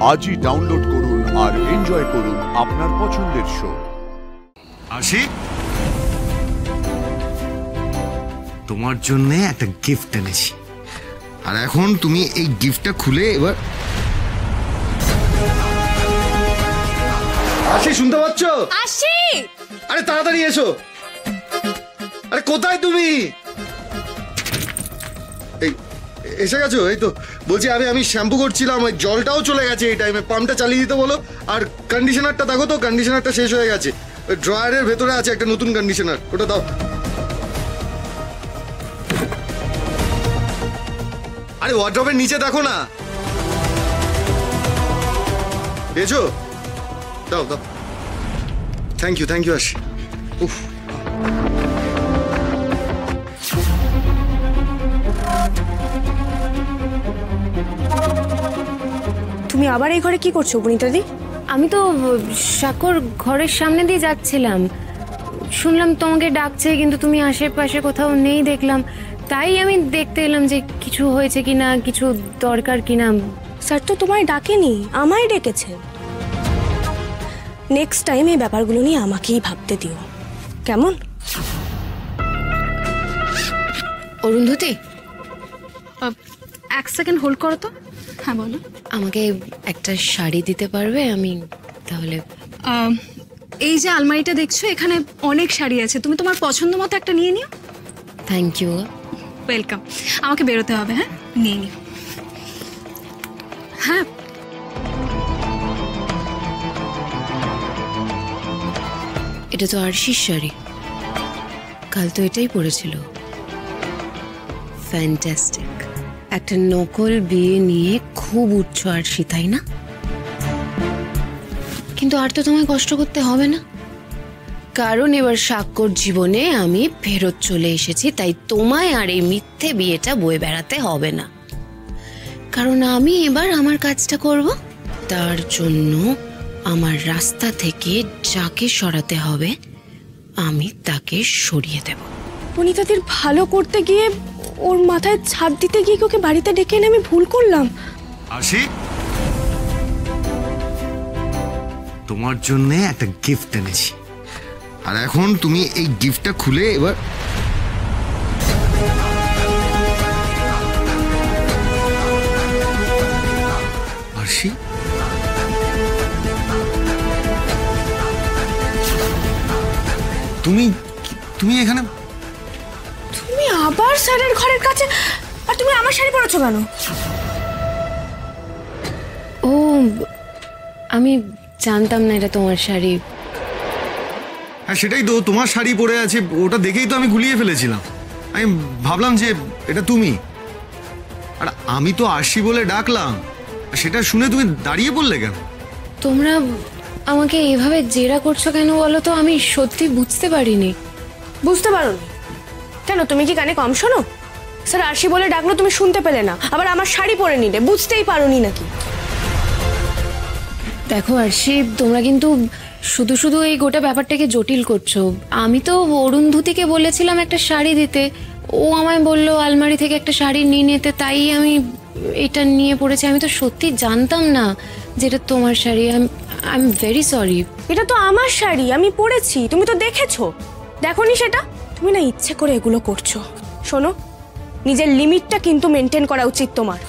আজই ডাউনলোড করুন আর এনজয় করুন আপনার পছন্দের শো। আসি, তোমার জন্য একটা গিফট এনেছি, আর এখন তুমি এই গিফটটা খুলে এবার। আসি, শুনতে পাচ্ছ? আসি। আরে তাড়াতাড়ি এসো। আরে কোথায় তুমি? এই এসে গেছো? এই তো বলছি, আমি শ্যাম্পু করছিলাম, ওই জলটাও চলে গেছে এই টাইমে। পাম্পটা চালিয়ে দিতে বলো। আর কন্ডিশনারটা দেখো তো, কন্ডিশনারটা শেষ হয়ে গেছে। ওই ড্রয়ারের ভেতরে আছে একটা নতুন কন্ডিশনার, ওটা দাও। আরে ওয়ার্ড্রপের নিচে দেখো না, পেয়েছো? দাও দাও। থ্যাংক ইউ আসি। উফ, তুমি আবার এই ঘরে কি করছো বনিতাদি? আমি তো সাকর ঘরের সামনে দিয়ে যাচ্ছিলাম, শুনলাম তোমাকে ডাকছে, কিন্তু তুমি আশেপাশে কোথাও নেই দেখলাম, তাই আমি দেখতে এলাম যে কিছু হয়েছে কিনা, কিছু দরকার কিনা। স্যার তো তোমায় ডাকেনি, আমায় ডেকেছে। নেক্সট টাইম এই ব্যাপারগুলো নিয়ে আমাকেই ভাবতে দিও, কেমন? অরুন্ধতী, এক সেকেন্ড হোল্ড করো তো। হ্যাঁ বলো। আমাকে একটা শাড়ি দিতে পারবে? আমি তাহলে এই যে আলমারিটা দেখছো, এখানে অনেক শাড়ি আছে, তুমি তোমার পছন্দ মতো একটা নিয়ে নিও। Thank you. ওয়েলকাম। আমাকে বেরোতে হবে, হ্যাঁ নিয়ে নিও। হ্যাঁ, এটা তো আরশির শাড়ি, কাল তো এটাই পরেছিল। ফ্যান্টাস্টিক। একটা নকল বিয়ে নিয়ে খুব উঠছো আরশি, তাই না? কিন্তু আর তো তোমায় কষ্ট করতে হবে না, কারণ এবার সাক্ষর জীবনে আমি ফেরত চলে এসেছি, তাই তোমায় আর এই মিথ্যে বিয়েটা বয়ে বেড়াতে হবে না, কারণ আমি এবার আমার কাজটা করব। তার জন্য আমার রাস্তা থেকে যাকে সরাতে হবে আমি তাকে সরিয়ে দেব। বনিতাদির ভালো করতে গিয়ে ওর মাথায় ছাদ দিতে গিয়ে ওকে বাড়িতে ডেকে এনে আমি ভুল করলাম। আসি, তোমার জন্য একটা গিফট এনেছি, আর এখন তুমি এই গিফটটা খুলে এবার। আসি, তুমি এখানে? তুমি আবার স্যারের ঘরের কাছে, আর তুমি আমার শাড়ি পরেছো কেন? ও, আমি জানতাম না এটা তোমার শাড়ি। হ্যাঁ সেটাই তো, তোমার শাড়ি পরে আছে, ওটা দেখেই তো আমি গুলিয়ে ফেলেছিলাম। আমি ভাবলাম যে এটা তুমি, আর আমি তো আসি বলে ডাকলাম, সেটা শুনে তুমি দাঁড়িয়ে পড়লে কেন? তোমরা আমাকে এভাবে জেরা করছো কেন বলো তো? আমি সত্যি বুঝতে পারিনি। বুঝতে পারোনি কেন? তুমি কি কানে কম শোনো? স্যার আরশি বলে ডাকলো, তুমি শুনতে পেলে না, আবার আমার শাড়ি পরে নিলে, বুঝতেই পারোনি নাকি? দেখো আরশি, তোমরা কিন্তু শুধু শুধু এই গোটা ব্যাপারটাকে জটিল করছো। আমি তো অরুন্ধতীকে বলেছিলাম একটা শাড়ি দিতে, ও আমায় বললো আলমারি থেকে একটা শাড়ি নিয়ে নিতে, তাই আমি এটা নিয়ে পড়েছি। আমি তো সত্যি জানতাম না যে এটা তোমার sari. I am very sorry. এটা তো আমার শাড়ি, আমি পরেছি, তুমি তো দেখেছো। দেখোনি সেটা? তুমি না ইচ্ছে করে এগুলো করছো। শোনো, নিজের লিমিটটা কিন্তু মেনটেন করা উচিত তোমার।